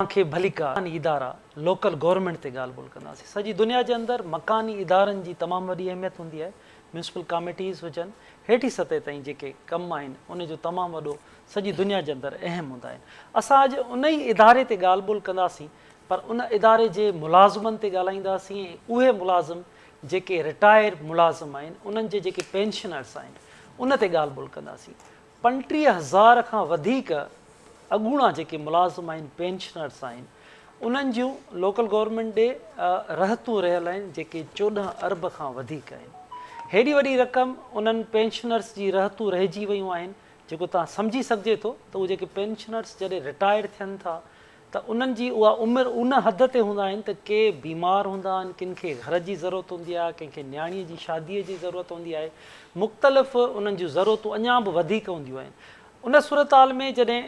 खे भलिका इदारा local government ते ॻाल्हि ॿोल कंदासीं। सॼी दुनिया जे अंदरि मकानी इदारनि जी तमामु वॾी अहमियत हूंदी आहे। म्यूनिसिपल कमिटीज़ हुजनि, हेठी सतह ताईं जेके कम आहिनि उन जो तमामु वॾो सॼी दुनिया जे अंदरि अहम हूंदा आहिनि। असां अॼु उन ई इदारे ते ॻाल्हि ॿोल कंदासीं, पर उन इदारे जे मुलाज़िमनि ते ॻाल्हाईंदासीं। उहे मुलाज़िम जेके रिटायर मुलाज़िम आहिनि, उन्हनि जे जेके पेंशनर्स आहिनि, उन ते ॻाल्हि ॿोल कंदासीं। 35,000 खां वधीक अॻूणा जेके मुलाज़िम आहिनि, पेंशनर्स आहिनि, उन्हनि जूं लोकल गवर्नमेंट ॾे रहतूं रहियल आहिनि जेके 14 अरब खां वधीक आहिनि। हेॾी वॾी रक़म उन्हनि पेंशनर्स जी रहतूं रहिजी वियूं आहिनि, जेको तव्हां सम्झी सघिजे थो त उहे जेके पेंशनर्स जॾहिं रिटायर थियनि था त उन्हनि जी उहा उमिरि उन हद ते हूंदा आहिनि त के बीमार हूंदा आहिनि, किन खे घर जी ज़रूरत हूंदी आहे, कंहिंखे न्याणीअ जी शादीअ जी ज़रूरत हूंदी आहे, मुख़्तलिफ़ उन्हनि जूं ज़रूरतूं अञा बि वधीक हूंदियूं आहिनि। उन सूरत हाल में जॾहिं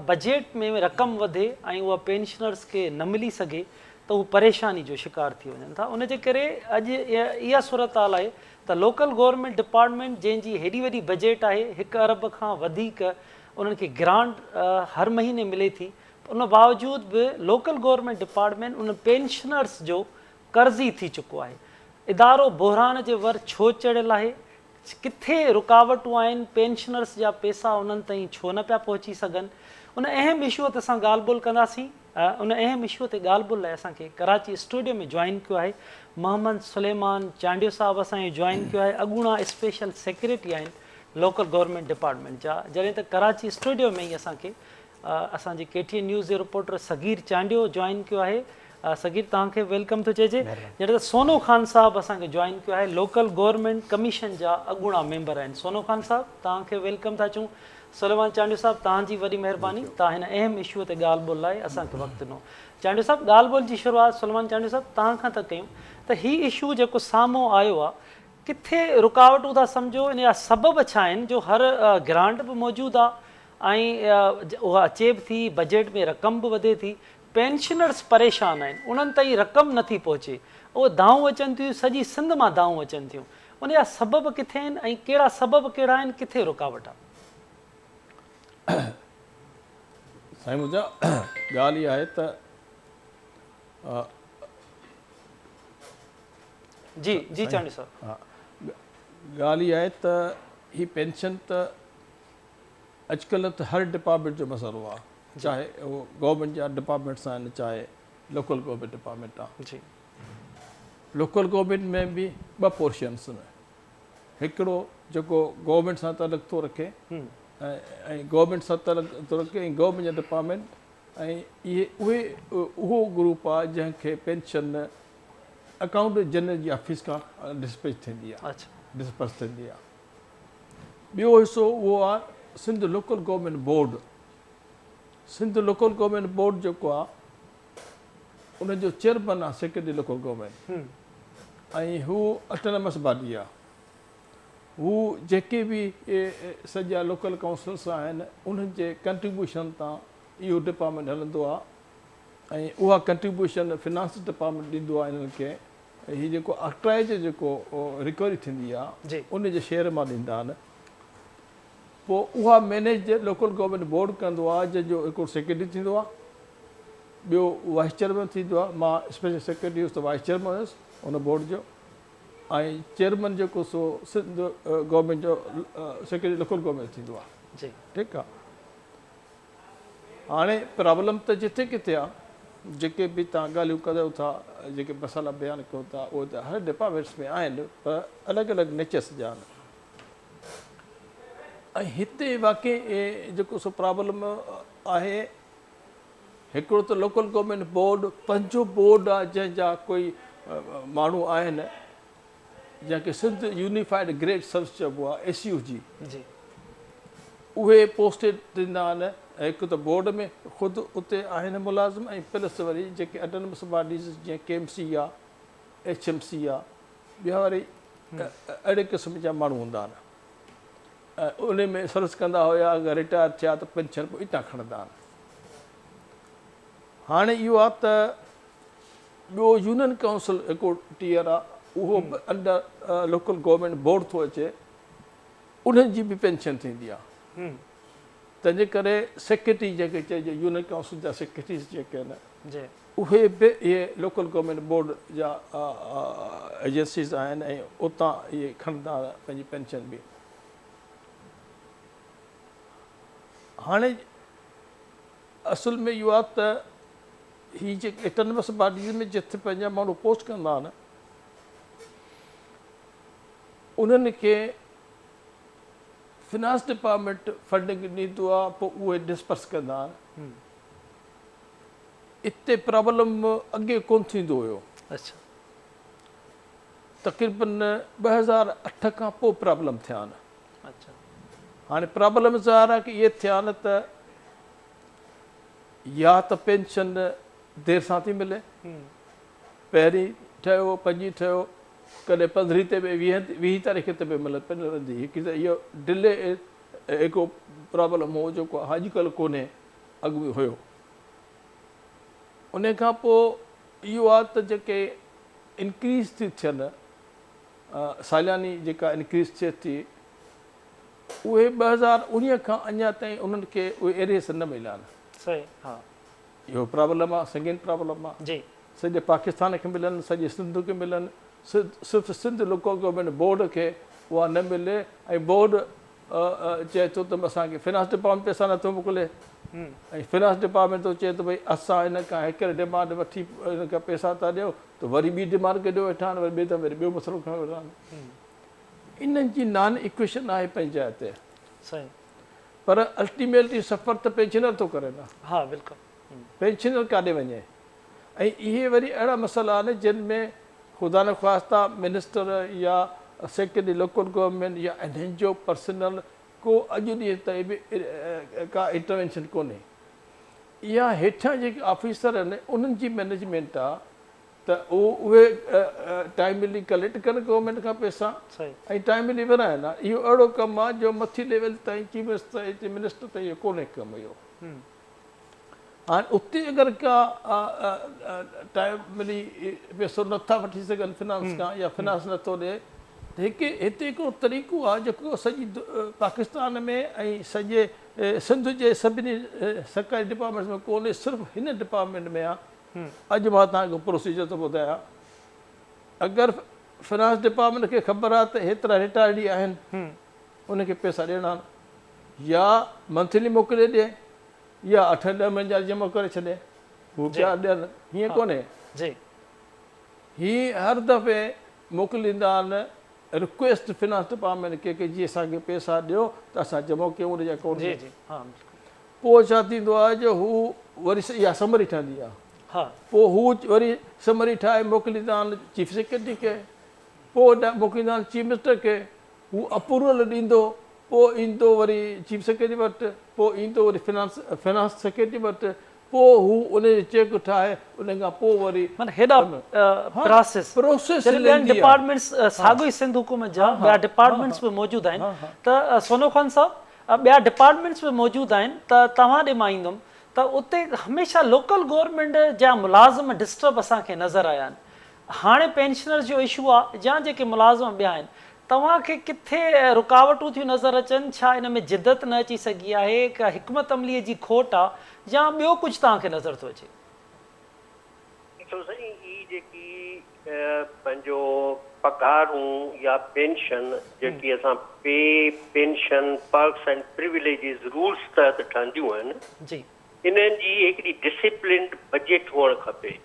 बजट में रक़म वधे ऐं उहा पेंशनर्स खे न मिली सघे त उहे परेशानी जो शिकार थी वञनि था। उनजे करे अॼु इहा सूरत हाल आहे त लोकल गवर्नमेंट डिपार्टमेंट जंहिंजी हेॾी वॾी बजट आहे, 1 अरब खां वधीक उन्हनि खे ग्रांट हर महीने मिले थी, उन बावजूद बि लोकल गवर्नमेंट डिपार्टमेंट उन पेंशनर्स जो कर्ज़ी थी चुको आहे। इदारो बहिरान जे वर छो चढ़ियल आहे? किथे रुकावटूं आहिनि? पेंशनर्स जा पैसा उन्हनि ताईं छो न पिया पहुची सघनि? उन अहम इशूअ ते असां ॻाल्हि ॿोल कंदासीं। उन अहम इशूअ ते ॻाल्हि ॿोल लाइ असांखे कराची स्टूडियो में जॉइन कयो आहे मोहम्मद सुलेमान चांडियो साहिबु, असांखे जॉइन कयो आहे। अॻूणा स्पेशल सेक्रेटरी आहिनि लोकल गवर्नमेंट डिपार्टमेंट जा। जॾहिं त कराची स्टूडियो में ई असांखे असांजे KTN न्यूज़ जे रिपोर्टर सगीर चांडियो जॉइन कयो आहे। सगीर, तव्हांखे वेलकम थो चइजे। जॾहिं त सोनो ख़ान साहिबु असांखे जॉइन कयो आहे, लोकल गवर्नमेंट कमीशन जा अॻूणा मेंबर आहिनि। सोनो ख़ान साहिबु, तव्हांखे वेलकम था चऊं। सुलेमान चांडियो साहिबु, तव्हांजी वॾी महिरबानी, तव्हां हिन अहम इशूअ ते ॻाल्हि ॿोल लाइ असांखे वक़्तु ॾिनो। चांडियो साहिबु, ॻाल्हि ॿोल जी शुरूआति सुलेमान चांडियो साहिबु तव्हां खां था कयूं त हीउ इशू जेको साम्हूं आयो आहे, किथे रुकावटूं था सम्झो, इन जा सबब छा आहिनि जो हर ग्रांट बि मौजूदु आहे ऐं उहा अचे बि थी, बजट में रक़म बि वधे थी, पेंशनर्स परेशान आहिनि, उन्हनि ताईं रक़म नथी पहुचे, उहे दाऊं अचनि थियूं, सॼी सिंध मां दाऊं अचनि थियूं, उन जा सबब किथे आहिनि ऐं कहिड़ा सबब कहिड़ा आहिनि, किथे रुकावट आहे? साईं मुंहिंजा ॻाल्हि इहा आहे त जी जी चांडियो साहिबु, हा, ॻाल्हि इहा आहे त हीअ पेंशन त अॼुकल्ह त हर डिपार्टमेंट जो मसइलो आहे, चाहे उहो गवर्नमेंट जा डिपार्टमेंट्स आहिनि, चाहे लोकल गवर्नमेंट डिपार्टमेंट आहे। जी, लोकल गवर्नमेंट में बि 2 पोर्शन्स आहिनि। हिकिड़ो जेको गवर्नमेंट सां तालुक़ थो रखे ऐं गवर्नमेंट सां तालुक़ थो रखे ऐं गवर्नमेंट जा डिपार्टमेंट, ऐं उहो ग्रुप आहे जंहिंखे पेंशन अकाउंट जनरल जी ऑफिस खां डिस्पैच थींदी आहे, डिस्पर्स थींदी आहे। ॿियो हिसो उहो आहे Sindh local government board. Sindh local government board जेको आहे उनजो चेयरमैन आहे सेक्रेटरी लोकल गवर्नमेंट, ऐं हू ऑटोनमस बॉडी आहे। हू जेके बि सॼा लोकल काउंसिल्स आहिनि उन्हनि जे कंट्रीब्यूशन तां इहो डिपार्टमेंट हलंदो आहे, ऐं उहा कंट्रीब्यूशन फिनांस डिपार्टमेंट ॾींदो आहे इन्हनि खे। हीउ जेको अक्ट्राइज जेको रिकवरी थींदी आहे उनजे शेयर मां ॾींदा आहिनि। पोइ उहा मैनेज लोकल गवर्नमेंट बोर्ड कंदो आहे, जंहिंजो हिकिड़ो सेक्रेटरी थींदो आहे, ॿियो वाइस चेयरमैन थींदो आहे। मां स्पेशल सेक्रेटरी हुयुसि त वाइस चेयरमैन हुयुसि उन बोर्ड जो, ऐं चेयरमैन जेको सो सिंध गवर्नमेंट जो सेक्रेटरी लोकल गवर्नमेंट थींदो आहे। जी, ठीकु आहे। हाणे प्रॉब्लम त जिथे किथे आहे, जेके बि तव्हां ॻाल्हियूं कयो था, जेके मसाला बयानु कयो था, उहे त हर डिपार्टमेंट्स में आहिनि, पर अलॻि अलॻि नेचर्स जा आहिनि। ऐं हिते वाक़ई जेको सो प्रॉब्लम आहे, हिकिड़ो त लोकल गवर्नमेंट बोर्ड पंहिंजो बोर्ड आहे, जंहिंजा कोई माण्हू आहिनि जंहिंखे सिंध यूनिफाइड ग्रेड सर्विस चइबो आहे, SUG, उहे पोस्टेड थींदा आहिनि। हिकु त बोर्ड में ख़ुदि उते आहिनि मुलाज़िम, ऐं प्लस वरी जेके ऑटोनमस बॉडीज़ जीअं KMC आहे, HMC आहे, ॿिया वरी अहिड़े क़िस्म जा माण्हू हूंदा आहिनि। उन में सर्विस कंदा हुया, अगरि रिटायर थिया त पेंशन पोइ हितां खणंदा आहिनि। हाणे इहो आहे त ॿियो यूनियन काउंसिल हिकिड़ो टीयर आहे, उहो बि अंडर लोकल गवर्नमेंट बोर्ड थो अचे, उन्हनि जी बि पेंशन थींदी आहे। तंहिंजे करे सेक्रेटरी जेके चइजे यूनियन काउंसिल जा सेक्रेटरीज़ जेके आहिनि जी उहे बि इहे लोकल गवर्नमेंट बोर्ड जा एजेंसीज़ आहिनि ऐं उतां इहे खणंदा पंहिंजी पेंशन बि। हाणे असुल में इहो आहे त हीअ जेके ऑटोनमस बॉडीज़ में जिथे पंहिंजा माण्हू पोस्ट कंदा आहिनि उन्हनि खे फिनांस डिपार्टमेंट फंडिंग ॾींदो आहे, पोइ उहे डिस्पर्स कंदा आहिनि। इते प्रॉब्लम अॻे कोन थींदो हुयो। अच्छा तक़रीबन 2008 खां पोइ प्रॉब्लम थिया आहिनि। अच्छा हाणे प्रॉब्लम ज़ाहिर आहे की इहे थिया आहिनि त या त पेंशन देरि सां थी मिले, पहिरीं ठहियो 5 ठहियो, कॾहिं 15 ते बि 20 तारीख़ ते बि मिले रहंदी। हिकु त इहो डिले हिकु प्रॉब्लम हो जेको अॼुकल्ह कोन्हे, अॻु बि हुयो। उन खां पोइ इहो आहे त जेके इंक्रीज़ थी थियनि सालियानी जेका इंक्रीज़ थिए थी उहे 2019 खां अञा ताईं उन्हनि खे उहे एरियस न मिलिया आहिनि। सही हा इहो प्रॉब्लम आहे, संगीन प्रॉब्लम आहे। जी सॼे पाकिस्तान खे मिलनि, सॼे सिंध खे मिलनि, सिर्फ़ु सिंध लोकल गवर्नमेंट बोर्ड खे उहा न मिले ऐं बोर्ड चए थो त असांखे फिनांस डिपार्टमेंट पैसा नथो मोकिले ऐं फिनांस डिपार्टमेंट थो चए त भई असां हिन खां हिकु डिमांड वठी हिन खां पैसा था ॾियो त वरी ॿी डिमांड कढियो वेठा आहिनि, वरी ॿिए दफ़े वरी ॿियो मसइलो खणी वेठा आहिनि। इन्हनि जी नॉन इक्वेशन आहे पंहिंजा हिते, सही पर अल्टीमेटली सफ़र त पेंशनर थो करे न। हा बिल्कुलु पेंशनर काॾे वञे। ऐं इहे वरी अहिड़ा मसइला आहिनि जिन में ख़ुदा न ख़्वास्ता मिनिस्टर या सेक्रेटरी लोकल गवर्नमेंट या इन्हनि जो पर्सनल को अॼु ॾींहं ताईं बि का इंटरवेंशन कोन्हे। इहा हेठां जेके ऑफिसर आहिनि उन्हनि जी मैनेजमेंट आहे त उहे टाइमली कलेक्ट कनि गवर्नमेंट खां पैसा ऐं टाइमली विराइनि। इहो अहिड़ो कमु आहे जो मथी लेवल ताईं चीफ मिनिस्टर ताईं इहो कोन्हे कमु इहो। हाणे उते अगरि का टाइमली पैसो नथा वठी सघनि फिनांस खां या फिनांस नथो ॾिए त हिते हिकिड़ो तरीक़ो आहे जेको सॼी पाकिस्तान में ऐं सॼे सिंध जे सभिनी सरकारी डिपार्टमेंट्स में कोन्हे, सिर्फ़ु हिन डिपार्टमेंट में आहे। अॼु मां तव्हांखे प्रोसीजर थो ॿुधायां। अगरि फिनांस डिपार्टमेंट खे ख़बर आहे त हेतिरा रिटायर्डी आहिनि उनखे पैसा ॾियणा आहिनि, या मंथली मोकिले ॾिए या 8-10 महीने जा जमा करे छॾे, हू पिया ॾियनि। हीअं कोन्हे, हीअ हर दफ़े मोकिलींदा आहिनि रिक्वेस्ट फिनांस डिपार्टमेंट खे की जीअं असांखे पैसा ॾियो त असां जमा कयूं उनजे अकाउंट में। पोइ छा थींदो आहे जो हू वरी इहा समरी ठहंदी आहे, पोइ हू वरी समरी ठाहे मोकिलींदा आहिनि चीफ सेक्रेटरी खे, पोइ मोकिलींदा आहिनि चीफ मिनिस्टर खे, हू अप्रूवल ॾींदो, पोइ ईंदो वरी चीफ सेक्रेटरी वटि, पोइ ईंदो वरी फिनांस सेक्रेटरी वटि, पोइ हू उनजो चेक ठाहे उन खां पोइ वरी प्रोसेस डिपार्टमेंट्स साॻियो ई सिंध हुकूमत जा ॿिया डिपार्टमेंट्स बि मौजूदु आहिनि। त सोनो ख़ान साहब ॿिया डिपार्टमेंट्स बि मौजूदु आहिनि त तव्हां ॾे मां ईंदुमि त उते हमेशह लोकल गवर्नमेंट जा मुलाज़िम डिस्टर्ब असांखे नज़र आया आहिनि। हाणे पेंशनर जो इशू आहे या जेके मुलाज़िम ॿिया आहिनि, तव्हांखे किथे रुकावटूं थियूं नज़र अचनि? छा इन में जिदत न अची सघी आहे, का हिकमत अमलीअ जी खोट आहे या ॿियो कुझु तव्हांखे नज़र थो अचे? ही जेकी पंहिंजो पघारूं या पेंशन जेकी असां पे pension perks and privileges rules तहत ठहंदियूं आहिनि जी, इन्हनि जी हिकिड़ी डिसिप्लिन्ड बजट हुअणु खपे।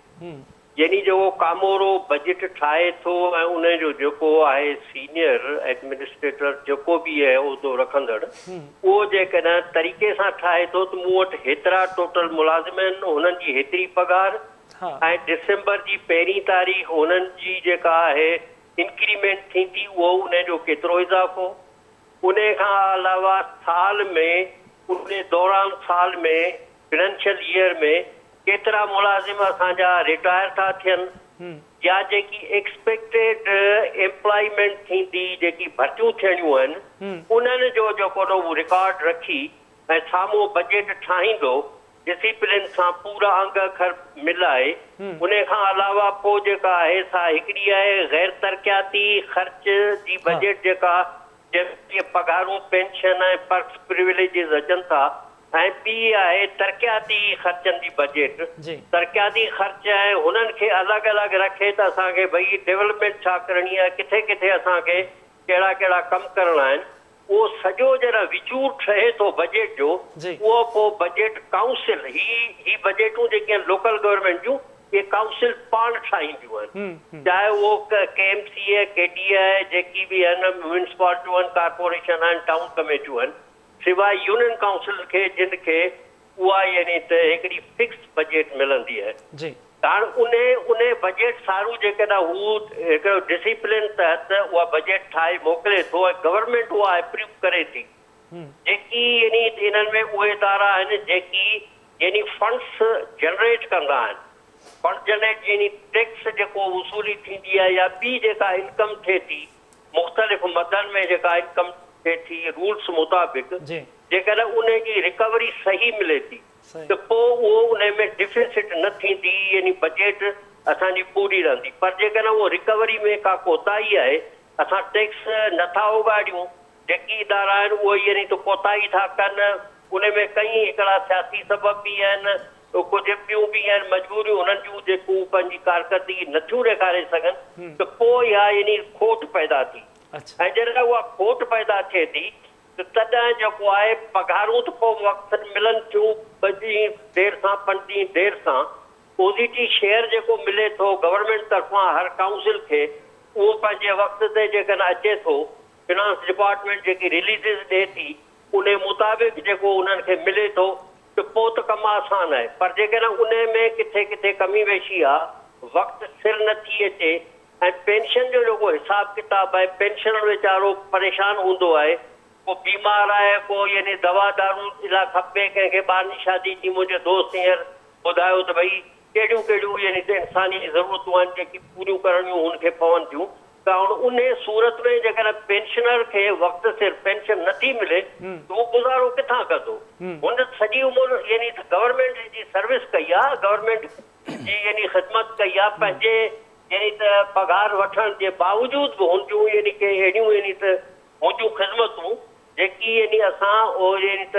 यानी जो कामोरो बजट ठाहे थो ऐं उनजो जेको आहे सीनियर एडमिनिस्ट्रेटर जेको बि आहे उहिदो रखंदड़, उहो जेकॾहिं तरीक़े सां ठाहे थो त मूं वटि हेतिरा टोटल मुलाज़िम आहिनि, उन्हनि जी हेतिरी पघार ऐं डिसंबर जी 1 तारीख़ उन्हनि जी जेका आहे इंक्रीमेंट थींदी उहो उनजो केतिरो इज़ाफ़ो, उन खां अलावा साल में उन दौरान साल में फाइनेंशियल ईयर में केतिरा मुलाज़िम असांजा रिटायर था थियनि, या जेकी एक्सपेक्टेड एम्प्लॉयमेंट थींदी जेकी भर्तियूं थियणियूं आहिनि उन्हनि जो जेको रिकॉर्ड रखी ऐं साम्हूं बजट ठाहींदो डिसिप्लिन सां पूरा अंग अखर मिलाए। उन खां अलावा पोइ जेका आहे सा हिकिड़ी आहे गैर तरक़ियाती ख़र्च जी बजट जेका जंहिंमें पघारूं पेंशन ऐं पर्क्स प्रिविलेजिस अचनि था, ऐं ॿी आहे तरक़ियाती ख़र्चनि जी बजेट। जी तरक़ियाती ख़र्च ऐं हुननि खे अलॻि अलॻि रखे त असांखे भई डेवलपमेंट छा करणी आहे, किथे किथे असांखे कहिड़ा कहिड़ा कम करणा आहिनि, उहो सॼो जरा विचूर ठहे थो बजेट जो। जी उहो पोइ बजेट काउंसिल ही बजेटूं जेके आहिनि लोकल गवर्नमेंट जूं, इहे काउंसिल पाण ठाहींदियूं आहिनि, चाहे उहो KMC आहे, KD आहे, जेकी बि आहिनि म्यूनिसिपालिटियूं आहिनि, कारपोरेशन आहिनि, टाउन कमेटियूं आहिनि, सिवाय यूनियन काउंसिल खे जिन खे उहा यानी त हिकिड़ी फिक्स बजेट मिलंदी आहे। जी कारण उन बजेट सारू जेकॾहिं हू हिकिड़ो डिसिप्लिन तहत उहा बजेट ठाहे मोकिले थो ऐं गवर्नमेंट उहा अप्रूव करे थी। जेकी यानी इन्हनि में उहे इदारा आहिनि जेकी यानी फंड्स जनरेट कंदा आहिनि, फंड जनरेट यानी टैक्स जेको वसूली थींदी आहे या ॿी जेका इनकम थिए थी मुख़्तलिफ़ मदनि में जेका इनकम थिए थी रूल्स मुताबिक़, जेकॾहिं उन जी रिकवरी सही मिले थी त पोइ उहो उन में डिफिसिट न थींदी, यानी बजेट असांजी पूरी रहंदी। पर जेकॾहिं उहो रिकवरी में का कोताही आहे, असां टैक्स नथा उगाड़ियूं, जेकी इदारा आहिनि उहे यानी त कोताही था कनि, उन में कई हिकिड़ा सियासी सबब बि आहिनि, कुझु ॿियूं बि आहिनि मजबूरियूं हुननि जूं जेको पंहिंजी कारकर्दगी नथियूं ॾेखारे सघनि, त पोइ इहा यानी खोट पैदा थी। ऐं जॾहिं उहा खोट पैदा थिए थी त तॾहिं जेको आहे पघारूं त पोइ वक़्तु मिलनि थियूं, 2 ॾींहं देरि सां 5 ॾींहं देरि सां। पॉजिटिव शेयर जेको मिले थो गवर्नमेंट तरफ़ां हर काउंसिल खे, उहो पंहिंजे वक़्त ते जेकॾहिं अचे थो, फिनांस डिपार्टमेंट जेकी रिलीज़िस ॾिए थी उन मुताबिक़ जेको उन्हनि खे मिले थो त पोइ त कमु आसान आहे। पर जेकॾहिं उन में किथे किथे कमी वेशी आहे, वक़्तु सिर नथी अचे, ऐं पेंशन जो जेको हिसाब किताब आहे, पेंशन वीचारो परेशान हूंदो आहे, को बीमार आहे, को यानी दवा दारू लाइ खपे, कंहिंखे ॿार जी शादी थी, मुंहिंजे दोस्त हींअर ॿुधायो त भई कहिड़ियूं कहिड़ियूं यानी त इंसानी ज़रूरतूं आहिनि जेकी पूरियूं करणियूं हुनखे पवनि थियूं। त उन सूरत में जेकॾहिं पेंशनर खे वक़्तु सिर पेंशन नथी मिले त उहो गुज़ारो किथां कंदो? हुन सॼी उमिरि यानी त गवर्नमेंट जी सर्विस कई आहे, गवर्नमेंट जी यानी ख़िदमत कई आहे, पंहिंजे यानी त पघार वठण जे बावजूद बि हुनजूं यानी के अहिड़ियूं यानी त हुनजूं ख़िदमतूं जेकी यानी असां यानी त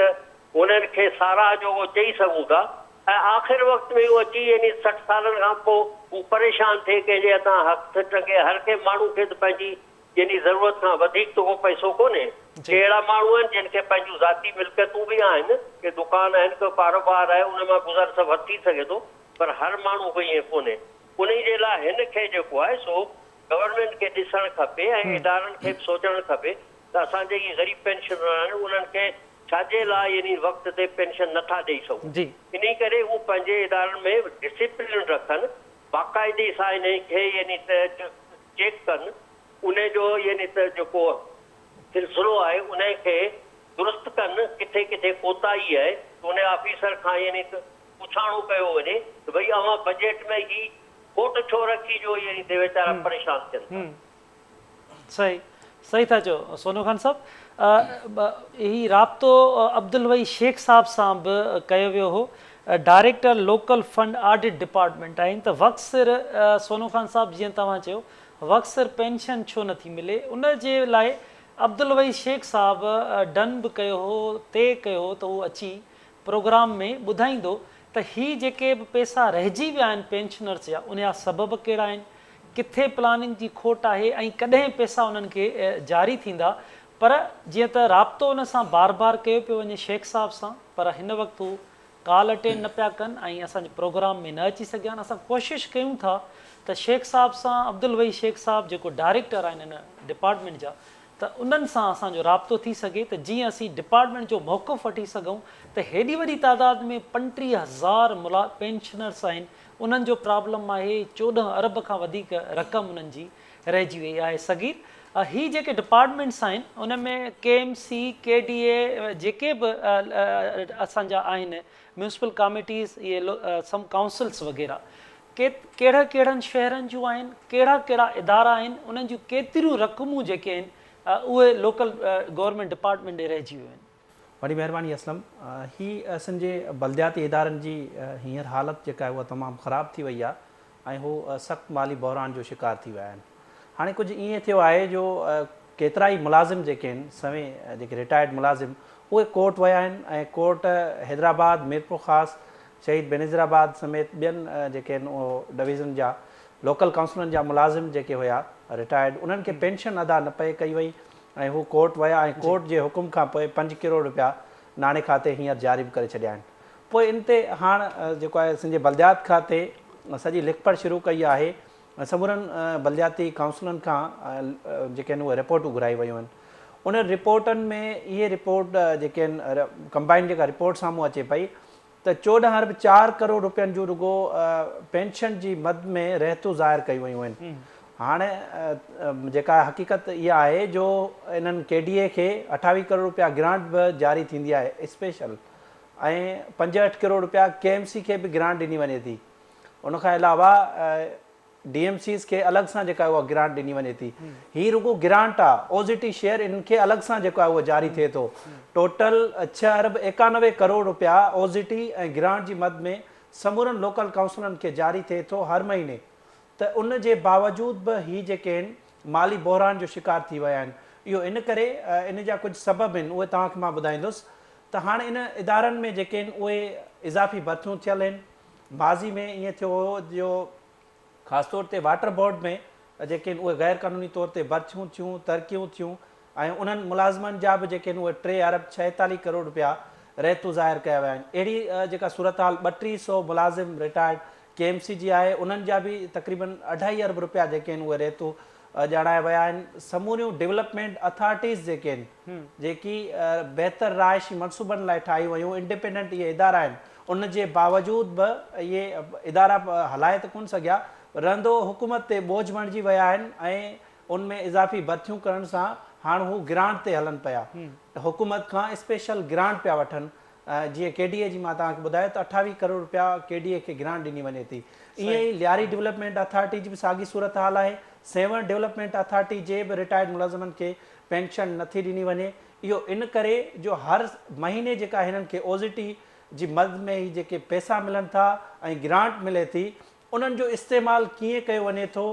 उन्हनि खे साराह जो उहो चई सघूं था, ऐं आख़िर वक़्त में उहो अची यानी 60 सालनि खां पोइ हू परेशान थिए, कंहिंजे हथां हथु टंगे। हर कंहिं माण्हू खे त पंहिंजी यानी ज़रूरत खां वधीक त को पैसो कोन्हे। अहिड़ा माण्हू आहिनि जिन खे पंहिंजूं ज़ाती मिल्कियतूं बि आहिनि, के दुकान आहिनि, को कारोबार आहे, उन मां गुज़र सभु थी सघे थो, पर हर माण्हू खे ईअं कोन्हे। उन जे लाइ हिन खे जेको आहे सो गवर्नमेंट खे ॾिसणु खपे ऐं इदारनि खे बि सोचणु खपे त असांजे इहे ग़रीब पेंशनर आहिनि, उन्हनि खे छाजे लाइ यानी वक़्त ते पेंशन नथा ॾेई सघूं। इन करे हू पंहिंजे इदारनि में डिसिप्लिन रखनि, बाक़ाइदे सां इन खे यानी त चेक कनि, उन जो यानी त जेको सिलसिलो आहे उन खे दुरुस्त कनि, किथे किथे कोताही आहे त उन ऑफिसर खां यानी त पुछाणो कयो वञे त भई अवां बजेट में ही खोट छो रखी जो यानी त वीचारा परेशान थियनि। सही सही था चओ सोनू खान साहब। ही राब्तो अब्दुल वही शेख साहब सां बि कयो वियो हो, director local fund audit department आहिनि। त वक़्तु सिर सोनू खान साहब जीअं तव्हां चयो वक़्तु सिर पेंशन छो नथी मिले, उन जे लाइ अब्दुल वही शेख साहब डन बि कयो हो, तय कयो हो त उहो अची प्रोग्राम में ॿुधाईंदो त ही जेके बि पैसा रहिजी विया आहिनि पेंशनर्स जा, उन जा सबब कहिड़ा आहिनि, किथे प्लानिंग जी खोट आहे ऐं कॾहिं पैसा उन्हनि खे जारी थींदा। पर जीअं त राब्तो उन सां बार बार कयो पियो वञे शेख साहब सां, पर हिन वक़्तु हू कॉल अटेंड न पिया कनि ऐं असांजे प्रोग्राम में न अची सघिया आहिनि। असां कोशिशि कयूं था त शेख साहब सां, अब्दुल वही शेख साहब जेको डायरेक्टर आहिनि हिन डिपार्टमेंट जा, त उन्हनि सां असांजो राब्तो थी सघे त जीअं असीं डिपार्टमेंट जो मौक़िफ़ वठी सघूं त हेॾी वॾी तादाद में 35,000 पेंशनर्स आहिनि, उन्हनि जो प्रॉब्लम आहे 14 अरब खां वधीक रक़म उन्हनि जी रहिजी वई आहे। सगीर ही जेके डिपार्टमेंट्स आहिनि उन में KMC KDA जेके बि असांजा आहिनि म्यूनिसिपल कमिटीज़, इहे सम काउंसिल्स वग़ैरह, कहिड़ा कहिड़नि शहरनि जूं आहिनि, कहिड़ा कहिड़ा इदारा आहिनि, उन्हनि जूं केतिरियूं रक़मूं जेके आहिनि उहे लोकल गवर्नमेंट डिपार्टमेंट ॾे रहिजी वियूं आहिनि। वॾी महिरबानी असलम। ही असांजे बलदियाती इदारनि जी हींअर हालति जेका आहे उहा तमामु ख़राबु थी वई आहे ऐं हू सख़्तु माली बहिरान जो शिकार थी विया आहिनि। हाणे कुझु ईअं थियो आहे जो केतिरा ई मुलाज़िम जेके आहिनि सवें जेके रिटायर्ड मुलाज़िम उहे कोर्ट विया आहिनि ऐं कोर्ट हैदराबाद मीरपुर ख़ासि शहीद बेनज़ीराबाद समेत ॿियनि जेके आहिनि उहो डिवीज़न जा लोकल काउंसिलनि जा मुलाज़िम जेके हुया रिटायर्ड उन्हनि खे पेंशन अदा न पए कई वई ऐं हू कोर्ट विया ऐं कोर्ट जे हुकुम खां पोइ 5 करोड़ रुपया नाणे खाते हींअर जारी बि करे छॾिया आहिनि। पोइ इन ते हाणे जेको आहे सिंध बलदियात खाते सॼी लिखपढ़ शुरू कई आहे समूरनि बलदियाती काउंसिलनि खां जेके आहिनि उहे रिपोर्टूं घुराई वियूं आहिनि। उन रिपोर्टनि में इहे रिपोर्ट जेके आहिनि कंबाइंड जेका रिपोर्ट साम्हूं अचे पई त 14 अरब 4 करोड़ रुपयनि जो रुगो पेंशन जी मद में रहतूं ज़ाहिर कयूं वयूं आहिनि। हाणे जेका हक़ीक़त इहा आहे जो इन्हनि KDA खे 28 करोड़ रुपया ग्रांट बि जारी थींदी आहे स्पेशल ऐं 5-8 करोड़ रुपया KMC खे बि ग्रांट ॾिनी वञे थी। उनखां अलावा DMCs खे अलॻि सां जेका उहा ग्रांट ॾिनी वञे थी। हीअ रुगो ग्रांट आहे OZT शेयर इनखे अलॻि सां जेको आहे उहो जारी थिए थो। टोटल 6 अरब 91 करोड़ रुपया OZT ऐं ग्रांट जी मद में समूरनि लोकल काउंसिलनि खे जारी थिए थो हर महीने। त उन जे बावजूद बि हीअ जेके आहिनि माली बहरान जो शिकार थी विया आहिनि। इहो इन करे इन जा कुझु सबब आहिनि उहे तव्हांखे मां ॿुधाईंदुसि त हाणे इन इदारनि में जेके आहिनि उहे इज़ाफ़ी भर्तियूं थियल आहिनि। माज़ी में ईअं थियो हो जो ख़ासि तौर ते वाटर बोर्ड में जेके आहिनि उहे गैर क़ानूनी तौर ते भर्तियूं थियूं तरक़ियूं थियूं ऐं उन्हनि मुलाज़िमनि जा बि जेके आहिनि उहे 3 अरब 46 करोड़ रुपया रहतूं ज़ाहिर कया विया आहिनि। अहिड़ी जेका सूरत हाल 3200 मुलाज़िम रिटायर्ड KMC जी आहे उन्हनि जा बि तक़रीबन 2.5 अरब रुपया जेके आहिनि उहे रहतूं ॼाणाया विया आहिनि। समूरियूं डेवलपमेंट अथॉरिटीज़ जेके आहिनि जेकी बहितर राइशी मनसूबनि लाइ ठाही वियूं इंडिपेंडेंट इहे इदारा आहिनि उन जे बावजूद बि इहे इदारा हलाए त कोन सघिया रहंदो हुकूमत ते बोझ बणिजी विया आहिनि ऐं उनमें इज़ाफ़ी भर्तियूं करण सां हाणे हू ग्रांट ते हलनि पिया। हुकूमत खां स्पेशल ग्रांट पिया वठनि जीअं KDA जी मां तव्हांखे ॿुधायो त 28 करोड़ रुपया KDA खे ग्रांट ॾिनी वञे थी। ईअं ई लियारी डेवलपमेंट अथॉरिटी जी बि साॻी सूरत हाल आहे। सेवन डेवलपमेंट अथॉरिटी जे बि रिटायर्ड मुलाज़िमनि खे पेंशन नथी ॾिनी वञे। इहो इन करे जो हर महीने जेका हिननि खे OZT जी मद में ई जेके पैसा मिलनि था ऐं ग्रांट मिले थी उन्हनि जो इस्तेमालु कीअं कयो वञे थो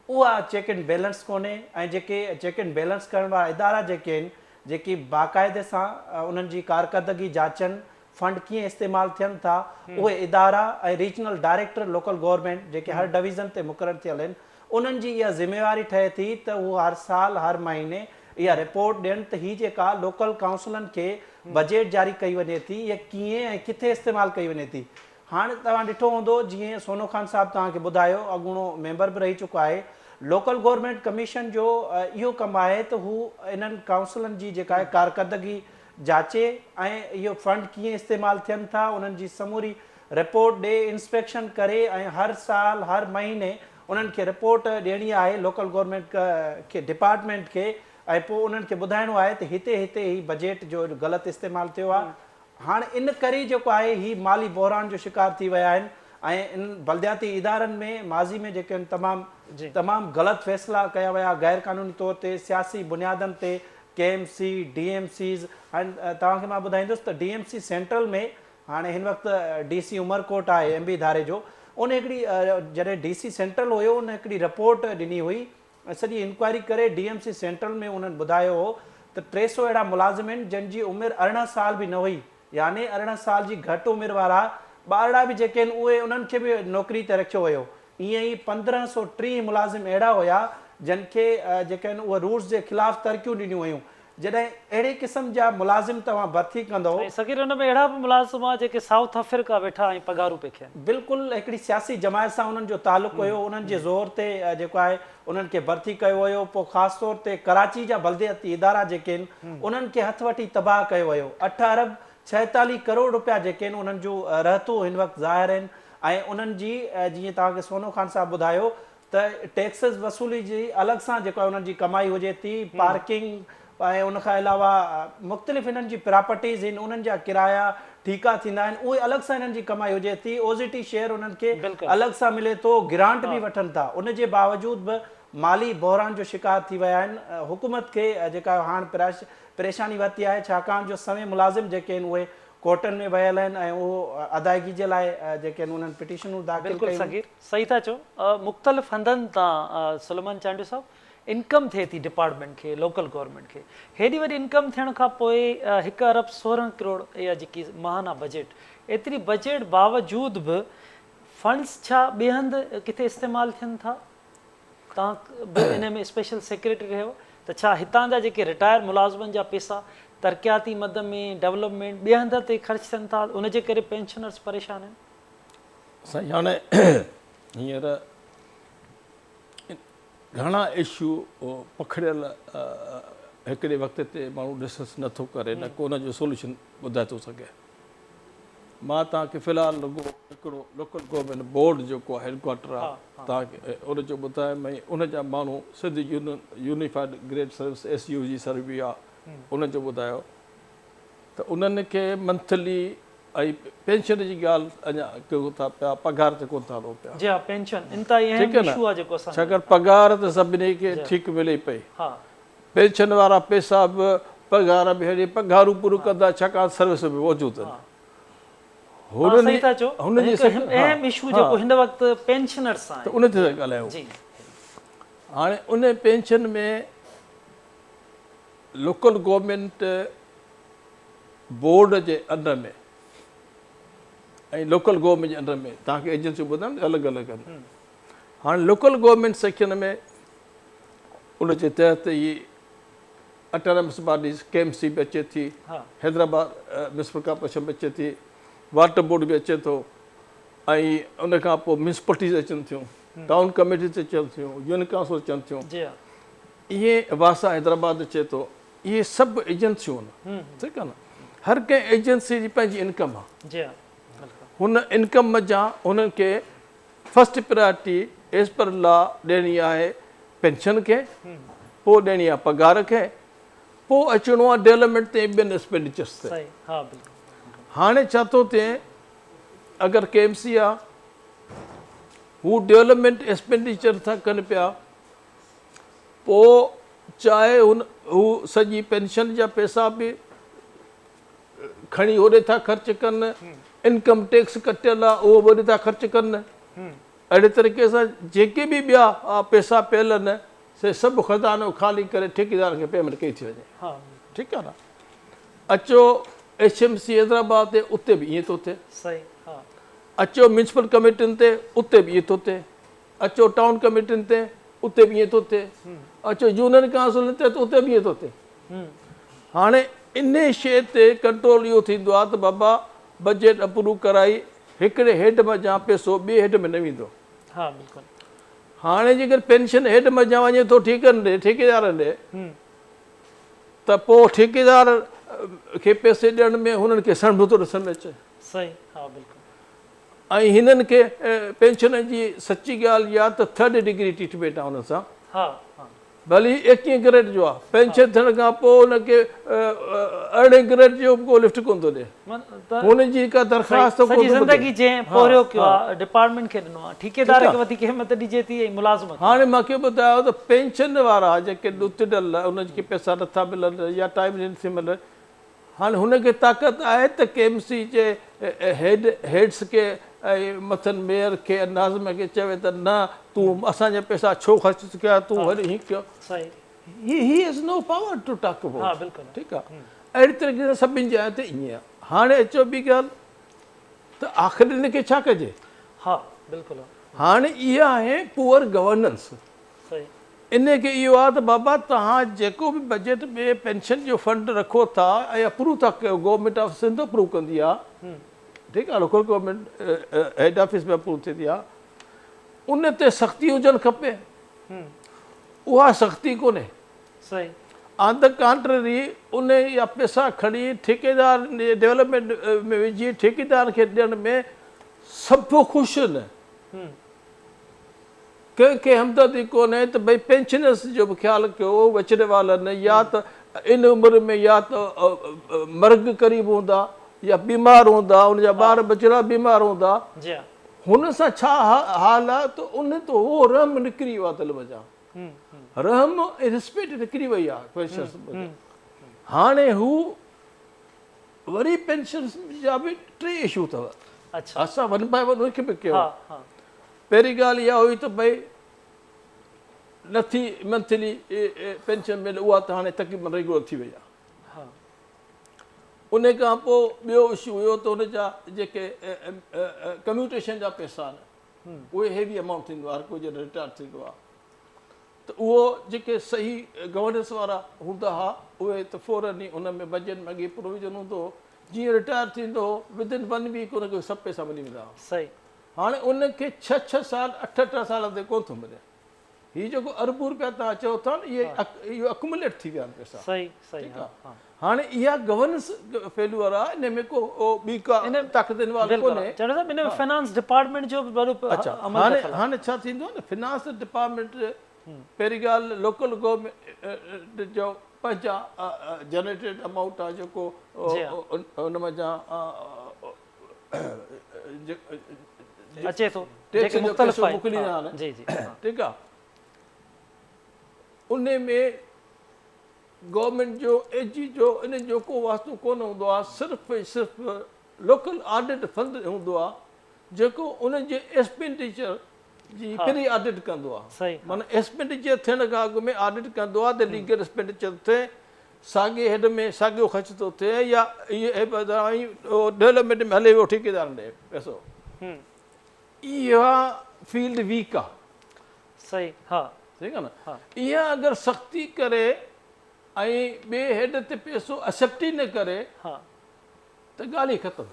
उहा चेक एंड बैलेंस कोन्हे ऐं जेके चेक एंड बैलेंस करण वारा इदारा जेके आहिनि जेकी बाक़ाइदे सां उन्हनि जी कारकर्दगी जाचनि फंड कीअं इस्तेमालु थियनि था उहे इदारा ऐं रीजनल डायरेक्टर लोकल गवर्नमेंट जेके हर डिवीज़न ते मुक़ररु थियल आहिनि उन्हनि जी इहा ज़िम्मेवारी ठहे थी त उहे हर साल हर महीने इहा रिपोर्ट ॾियनि त हीअ जेका लोकल काउंसिलनि खे बजेट जारी कई वञे थी इहा कीअं ऐं किथे इस्तेमालु कई वञे थी। हाणे तव्हां ॾिठो हूंदो जीअं सोनो खान साहिबु तव्हांखे ॿुधायो अॻूणो मेंबर बि रही चुको आहे। लोकल गवर्नमेंट कमीशन जो इहो कमु आहे त हू इन्हनि काउंसिलनि जी जेका आहे कारकर्दगी जाचे ऐं इहो फंड कीअं इस्तेमालु थियनि था उन्हनि जी समूरी रिपोर्ट ॾे इंस्पेक्शन करे ऐं हर साल हर महीने उन्हनि खे रिपोर्ट ॾियणी आहे लोकल गवर्नमेंट खे डिपार्टमेंट खे ऐं पोइ उन्हनि खे ॿुधाइणो आहे त हिते हिते ही बजेट जो ग़लति इस्तेमालु थियो आहे। हाणे इन करे जेको आहे ही माली बहरान जो शिकार थी विया आहिनि ऐं इन बलदियाती इदारनि में माज़ी में जेके आहिनि तमामु ग़लति फ़ैसिला कया विया गैर क़ानूनी तौर ते सियासी बुनियादनि ते KMC DMCs हाणे तव्हांखे मां ॿुधाईंदुसि त DMC सेंट्रल में हाणे हिन वक़्तु DC उमरकोट आहे MB धारे जो उन हिकिड़ी जॾहिं DC सेंट्रल हुयो उन हिकिड़ी रिपोर्ट ॾिनी हुई सॼी इंक्वायरी करे DMC सेंट्रल में उन्हनि ॿुधायो हो त 300 अहिड़ा मुलाज़िम आहिनि जंहिंजी उमिरि 18 साल बि न हुई यानी 18 साल जी घटि उमिरि वारा ॿारड़ा बि जेके आहिनि उहे उन्हनि खे बि नौकिरी ते रखियो वियो। ईअं ई 1530 मुलाज़िम अहिड़ा हुया जिन खे जेके आहिनि उहे रूल्स जे ख़िलाफ़ु तरक़ियूं ॾिनियूं हुयूं। जॾहिं अहिड़े क़िस्म जा मुलाज़िम तव्हां भर्ती कंदो सकीर हुन में अहिड़ा बि मुलाज़िम आहे जेके साउथ अफ्रीका वेठा ऐं पघारूं पिया खणनि। बिल्कुलु हिकिड़ी सियासी जमायत सां उन्हनि जो तालुक़ु हुयो उन्हनि जे ज़ोर ते जेको आहे उन्हनि खे भर्ती कयो वियो। पोइ ख़ासि तौर ते कराची जा बलदियाती इदारा जेके आहिनि उन्हनि खे हथ वठी तबाह कयो वियो। 8 अरब 46 करोड़ रुपया जेके आहिनि उन्हनि जूं रहतूं हिन वक़्तु ज़ाहिर आहिनि ऐं उन्हनि जी जीअं तव्हांखे सोनो खान साहिबु ॿुधायो त टैक्सिस वसूली जी अलॻि सां जेको आहे उन्हनि जी कमाई हुजे थी पार्किंग ऐं उनखां अलावा मुख़्तलिफ़ हिननि जी प्रॉपर्टीज़ आहिनि उन्हनि जा किराया ठीका थींदा आहिनि उहे अलॻि सां हिननि जी कमाई हुजे थी। OZT शेयर उन्हनि खे अलॻि सां मिले थो ग्रांट बि वठनि था उन जे बावजूद बि माली बहरान जो शिकार थी विया आहिनि। हुकूमत खे जेका हाणे परेशानी वरिती आहे छाकाणि जो सवें मुलाज़िम जेके आहिनि उहे कोर्टनि में वियल आहिनि ऐं उहो अदायगी जे लाइ जेके आहिनि उन्हनि पिटीशनूं दाख़िल कयूं। सही था चओ मुख़्तलिफ़ हंधनि तां सुलेमान चांडियो साहब इनकम थिए थी डिपार्टमेंट खे लोकल गवर्नमेंट खे, हेॾी वॾी इनकम थियण खां पोइ 1 अरब 16 करोड़ इहा जेकी महाना बजट, एतिरी बजट बावजूद बि फंड्स छा ॿिए हंधि किथे इस्तेमालु थियनि था? तव्हां बि इन में स्पेशल सेक्रेटरी रहियो, त छा हितां जा जेके रिटायर मुलाज़िमनि जा पैसा तरक़ियाती मद में डेवलपमेंट ॿिए हंध ते ख़र्च थियनि था, उनजे करे पेंशनर्स परेशान आहिनि? साईं हाणे हींअर घणा इशू पखड़ियल हिकिड़े वक़्त ते माण्हू डिस्कस नथो करे, न को उनजो सोल्यूशन ॿुधाए थो सघे। मां तव्हांखे फ़िलहालु रुॻो हिकिड़ो लोकल गवर्नमेंट बोर्ड जेको आहे हेडक्वार्टर आहे तव्हांखे उनजो ॿुधायां भई उनजा माण्हू Sindh unified grade service SUG सर्वी आहे उनजो ॿुधायो त उन्हनि खे मंथली ऐं पेंशन जी ॻाल्हि अञा कयूं था पिया, पघार ते कोन था हलो पिया। जी हा, पेंशन इंतिहाई अहम इशू आहे जेको असां, छाकाणि पघार त सभिनी खे ठीकु मिले पई, पेंशन वारा पैसा बि पघार बि हेॾी पघारूं पूरो कंदा छाकाणि सर्विस बि मौजूदु आहिनि। अहम इशू जेको हिन वक़्तु पेंशनर्स आहे, त उन ते ॻाल्हायूं। हाणे उन पेंशन में लोकल गवर्नमेंट बोर्ड जे अंडर में ऐं लोकल गवर्नमेंट जे अंडर में तव्हांखे एजेंसियूं ॿुधाइनि अलॻि अलॻि आहिनि। हाणे लोकल गवर्नमेंट सेक्शन में उनजे तहत इहे ऑटोनमस बॉडीज़ KMC बि अचे थी, हैदराबाद म्यूनिसिपल कॉर्पोरेशन बि अचे थी, वाटर बोर्ड बि अचे थो, ऐं उन खां पोइ म्यूनिसिपलिटीज़ अचनि थियूं, टाउन कमेटीज़ अचनि थियूं, यूनियन काउंसिल अचनि थियूं, इहे वासा हैदराबाद अचे थो, इहे सभु एजेंसियूं आहिनि। ठीकु आहे न, हर कंहिं एजेंसी जी पंहिंजी इनकम आहे। हुन इनकम जा उन्हनि खे first priority as per law ॾियणी आहे पेंशन खे, पोइ ॾियणी आहे पघार खे, पोइ अचिणो आहे डेवलपमेंट ते ॿियनि एक्सपेंडिचर्स ते। हाणे छा थो थिए, अगरि KMC आहे हू डेवलपमेंट एक्सपेंडिचर था कनि पिया, पोइ चाहे हू सॼी पेंशन जा पैसा बि खणी होॾे था ख़र्च कनि, इनकम टैक्स कटियल आहे उहो वरी था ख़र्च कनि, अहिड़े तरीक़े सां जेके बि ॿिया पैसा पियल आहिनि से सभु ख़ज़ानो ख़ाली करे ठेकेदार खे पेमेंट कई थी वञे। ठीकु आहे न, अचो HMC हैदराबाद ते उते बि ईअं थो थिए, अचो म्यूनिसिपल कमेटियुनि ते उते बि ईअं थो थिए, अचो टाउन कमेटियुनि ते उते बि ईअं थो थिए, अचो यूनियन काउंसिल ते उते बि ईअं थो थिए। हाणे इन शइ ते कंट्रोल इहो थींदो आहे त बाबा बजट अप्रूव कराई, हिकिड़े हेड मज़ा पैसो ॿिए हेड में न वेंदो। हाणे जेकर पेंशन हेड मज़ा वञे थो ठीकनि ॾे ठेकेदारनि ॾे, त पोइ ठेकेदार खे पैसे ॾियण में हुननि खे सणभ थो ॾिसण में अचे। ऐं हिननि खे पेंशन जी सची ॻाल्हि इहा त 3rd डिग्री ट्रीटमेंट आहे हुन सां, भली 21 ग्रेड जो आहे, पेंशन थियण खां पोइ हुनखे 18 ग्रेड जो को लिफ्ट कोन थो ॾिए, हुनजी का दरख़्वास्त ज़िंदगी जंहिं पोरियो कयो आहे डिपार्टमेंट खे ॾिनो आहे, ठेकेदार खे वधीक हिम्मत ॾिजे थी ऐं मुलाज़िम। हाणे मूंखे ॿुधायो त पेंशन वारा जेके ॾुतल उनखे पैसा नथा मिलनि या टाइम नथी मिलनि, हाणे हुनखे ताक़त आहे त KMC जे हेड्स खे ऐं मथनि मेयर खे नाज़िम खे चवे त न तूं असांजा पैसा छो ख़र्च कया, तूं वरी हीअं कयो। He is no power to talk about. ठीकु आहे, अहिड़ी तरीक़े सां सभिनि जे हिते ईअं आहे। हाणे अचो ॿी ॻाल्हि त आख़िर हिनखे छा कजे? हाणे इहा आहे पुअर गवर्नेंस। इन खे इहो आहे त बाबा तव्हां जेको बि बजट में पेंशन जो फंड रखो था ऐं अप्रूव था कयो, गवर्नमेंट ऑफ सिंध अप्रूव कंदी आहे, ठीकु आहे, लोकल गवर्नमेंट हेड ऑफिस में अप्रूव थींदी आहे, उन ते सख़्ती हुजणु खपे। उहा सख़्ती कोन्हे। ऑन द कॉन्ट्ररी उन या पैसा खणी ठेकेदार डेवलपमेंट में विझी ठेकेदार खे ॾियण में सभु ख़ुशि आहिनि, कंहिंखे हमदर्दी कोन्हे त भई पेंशनर्स जो बि ख़्यालु कयो, बचड़े वारनि या त इन उमिरि में या त मर्ग क़रीब हूंदा या बीमार हूंदा, उनजा ॿार बचड़ा बीमार हूंदा, हुन सां छा हाल आहे त उन तो उहो रहम निकिरी वियो आहे दिलि मज़ा, रहम रिस्पेक्ट निकिरी वई आहे। हाणे हू वरी पेंशन जा बि 3 इशू अथव, असां 1 बाय 1 उनखे बि कयो। पहिरीं ॻाल्हि इहा हुई त भई नथी मंथली पेंशन मिले उहा त हाणे तक़रीबन रेगुलर थी वई आहे। हा उन खां पोइ ॿियो इशू हुयो त हुन जा जेके कम्यूटेशन जा पैसा आहिनि उहे हेवी अमाउंट थींदो आहे, हर कोई जॾहिं रिटायर थींदो आहे त उहो जेके सही गवर्नेंस वारा हूंदा हुआ उहे त फौरन ई उन में बजट में अॻे प्रोविजन हूंदो हो, जीअं रिटायर थींदो हो विदिन 1 वीक उनखे सभु पैसा मिली वेंदा हुआ। सही हाणे उनखे 6 साल 8 साल ते कोन थो मिले। हीउ जेको अरबूं रुपया तव्हां चओ था न इहो अकुमुलेट थी विया आहिनि पैसा। सही सही ठीकु हा आहे। हाणे इहा गवर्नेंस फेल्यूअर आहे, इन में को ॿी का ताक़त वारो कोन्हे। चवण साहब इन में फाइनेंस डिपार्टमेंट जो बि वॾो अच्छा हाणे छा थींदो आहे न, फिनांस डिपार्टमेंट पहिरीं ॻाल्हि लोकल गवर्नमेंट जो पंहिंजा जनरेटेड अमाउंट आहे जेको उन में जा अचे थो टैक्स जेके जो मुख़्तलिफ़ पैसो आहिनि। मोकिलींदा हा, आहिनि। जी जी ठीकु आहे। उन में गवर्नमेंट जो एजी जो इन जो को वास्तो कोन हूंदो आहे, सिर्फ़ु ऐं सिर्फ़ु लोकल ऑडिट फंड हूंदो आहे जेको उन जे एक्सपेंडिचर जी प्री ऑडिट कंदो आहे। सही माना एक्सपेंडिचर थियण खां अॻु में ऑडिट कंदो आहे त लीगल एक्सपेंडिचर थिए, साॻे हेड में साॻियो ख़र्च थो थिए या इहे डेवलपमेंट में हले वियो ठेकेदार ॾे पैसो। इहा फील्ड वीक आहे। सही हा ठीकु आहे न। इहा अगरि सख़्ती करे ऐं ॿिए हेड ते पैसो एक्सेप्ट ई न करे हा त ॻाल्हि ई ख़तमु।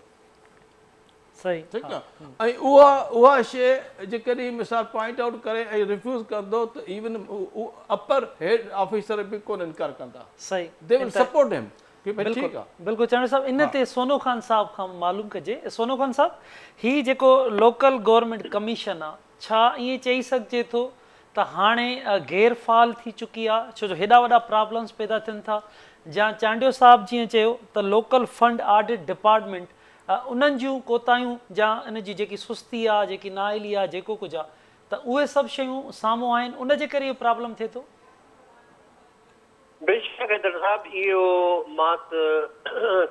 सही ठीकु आहे। ऐं उहा शइ जेकॾहिं मिसाल पॉइंट आउट करे ऐं रिफ्यूज़ कंदो त इवन अपर हेड ऑफिसर बि कोन इनकार कंदा। सही दे विल सपोर्ट हिम कि भई बिल्कुलु ठीकु आहे। बिल्कुलु चवण साहब इन ते सोनो खान साहब खां मालूम कजे। सोनो खान साहब ही जेको लोकल गवर्नमेंट कमीशन आहे छा ईअं चई सघिजे थो त हाणे गैरफाल थी चुकी आहे, छो जो हेॾा वॾा प्रॉब्लम्स पैदा थियनि था, या चांडियो साहब जीअं चयो त लोकल फंड ऑडिट डिपार्टमेंट उन्हनि जूं कोताहियूं या इन जी जेकी सुस्ती आहे, जेकी नाइली आहे, जेको कुझु आहे त उहे सभु शयूं साम्हूं आहिनि, उन जे करे इहो प्रॉब्लम थिए थो। बेशक हैदर साहब इहो मां त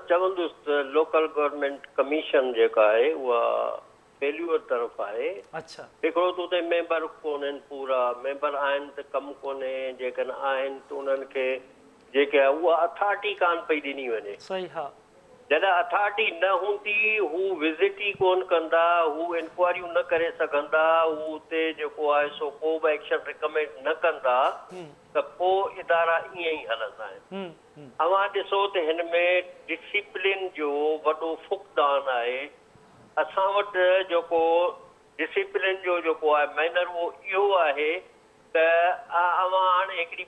चवंदुसि त लोकल गवर्नमेंट कमीशन जेका आहे उहा फेल्यूअर तरफ़ आहे। अच्छा हिकिड़ो त उते मेंबर कोन्हनि, पूरा मेंबर आहिनि त कमु कोन्हे, जेकॾहिं आहिनि त उन्हनि खे जेके आहे उहा अथॉरिटी कान पई ॾिनी वञे। सही हा जॾहिं अथॉरिटी न हूंदी हू विज़िट ई कोन कंदा, हू इंक्वायरियूं न करे सघंदा, हू उते जेको आहे सो को बि एक्शन रिकमेंड न कंदा त पोइ इदारा ईअं ई हलंदा आहिनि। अवां ॾिसो त हिन में डिसिप्लिन जो वॾो फुक़दान आहे। असां वटि जेको डिसिप्लिन जो जेको आहे मैनर उहो इहो आहे त अवां हाणे हिकिड़ी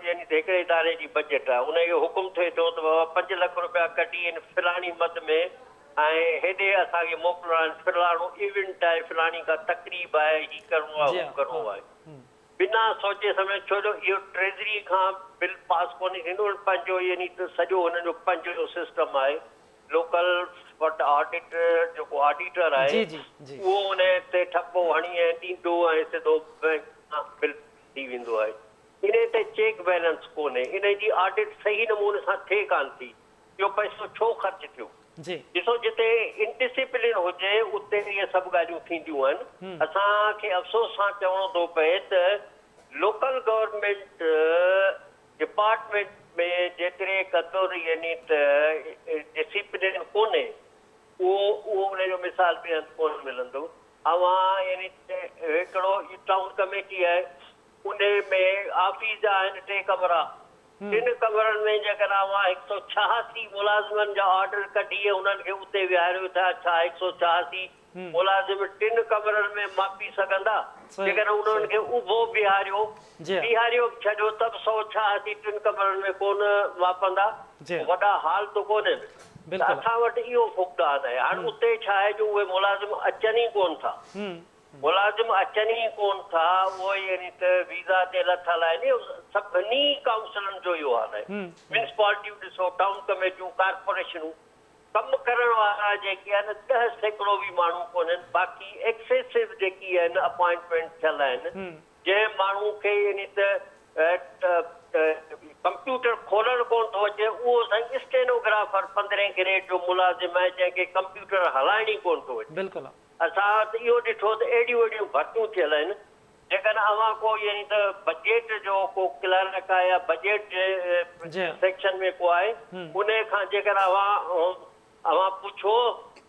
यानी त हिकिड़े इदारे जी बजट आहे, उनखे हुकुम थिए थो त बाबा 5 लख रुपया कढी आहिनि फलाणी मद में ऐं हेॾे असांखे मोकिलिणा आहिनि, फलाणो इवेंट आहे, फलाणी का तकरीब आहे, हीअ करिणो आहे, हू करिणो आहे, बिना सोचे सम्झे। छो जो इहो ट्रेज़री खां बिल पास कोन्हे थींदो, पंहिंजो यानी त सॼो हुनजो पंहिंजो सिस्टम आहे। लोकल वटि ऑडिट जेको ऑडिटर आहे उहो उन ते ठपो हणी ऐं ॾींदो ऐं सिधो बैंक खां बिल थी वेंदो आहे। इन ते चेक बैलेंस कोन्हे, इन जी ऑडिट सही नमूने सां थिए कान थी, इहो पैसो छो ख़र्च थियो। ॾिसो जिते इनडिसिप्लिन हुजे उते इहे सभु ॻाल्हियूं थींदियूं आहिनि। असांखे अफ़सोस सां चवणो थो पए त लोकल गवर्नमेंट डिपार्टमेंट में जेतिरे क़दुरु यानी त डिसिप्लिन कोन्हे उहो उनजो मिसाल बि हंधि कोन मिलंदो। अवां यानी हिकिड़ो टाउन कमेटी आहे, उन में ऑफिस जा आहिनि 3 कमरा, 3 कमरनि में जेकॾहिं अवां 186 मुलाज़िमनि जा ऑर्डर कढी उन्हनि खे उते विहारियो था, छा 186 मुलाज़िम 3 कमरनि में मापी सघंदा? जेकॾहिं उन्हनि खे उभो बीहारियो छॾियो त 186 3 कमरनि में कोन मापंदा, वॾा हाल त कोन्हे। असां वटि इहो फुक़दान आहे। हाणे उते छा आहे जो उहे मुलाज़िम अचनि ई कोन था, मुलाज़िम अचनि ई कोन था, उहो यानी त वीज़ा ते लथल आहिनि। सभिनी काउंसिलनि जो इहो हाल आहे। म्यूनिसिपालिटियूं ॾिसो, टाउन कमेटियूं, कारपोरेशनूं, कमु करण वारा जेके आहिनि 10 सैकड़ो बि माण्हू कोन्हनि, बाक़ी एक्सेसिव जेकी आहिनि अपॉइंटमेंट थियल आहिनि। जंहिं माण्हू खे यानी त कंप्यूटर खोलणु कोन थो अचे उहो साईं स्टेनोग्राफर 15 ग्रेड जो मुलाज़िम आहे जंहिंखे कंप्यूटर हलाइण ई कोन थो अचे। बिल्कुलु असां त इहो ॾिठो त एॾियूं एॾियूं भर्तियूं थियल आहिनि जेकॾहिं अव्हां को यानी त बजट जो को क्लर्क आहे या बजट जी सेक्शन में को आहे उन खां जेकॾहिं अव्हां पुछो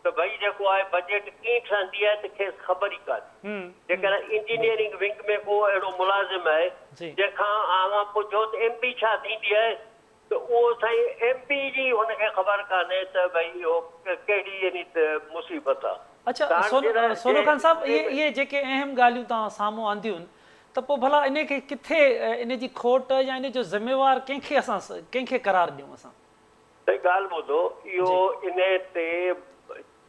त भई जेको आहे बजट कीअं ठहंदी आहे त खेसि ख़बर ई कान्हे। जेकॾहिं इंजीनियरिंग विंग में को अहिड़ो मुलाज़िम आहे जी जंहिंखां अव्हां पुछो त MP छा थींदी आहे त उहो साईं MP जी हुनखे ख़बर कान्हे त भई इहो कहिड़ी यानी त मुसीबत आहे। अच्छा सोनू खान साहब ये जेके अहम ॻाल्हियूं तव्हां साम्हूं आंदियूं त पोइ भला इन खे किथे इन जी खोट या इन जो ज़िम्मेवार कंहिंखे करार ॾियूं असां? त ॻाल्हि ॿुधो, इहो इन ते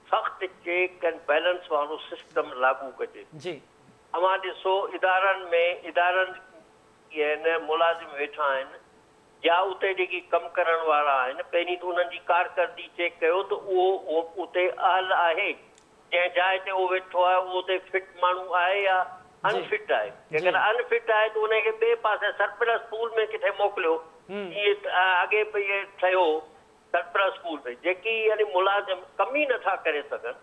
सख़्त चेक एंड बैलेंस वारो सिस्टम लागू कजे। जी अव्हां ॾिसो इदारनि आहिनि मुलाज़िम वेठा आहिनि या उते जेकी कमु करण वारा आहिनि, पहिरीं त उन्हनि जी कारकर्दी चेक कयो त उहो उते अहल आहे, जंहिं जाइ ते उहो वेठो आहे उहो उते फिट माण्हू आहे या अनफिट आहे। जेकॾहिं अनफिट आहे त उनखे ॿिए पासे सरप्लस पूल में किथे मोकिलियो, ईअं अॻे इहे ठहियो सरप्लस पूल में। जेकी यानी मुलाज़िम कम ई नथा करे सघनि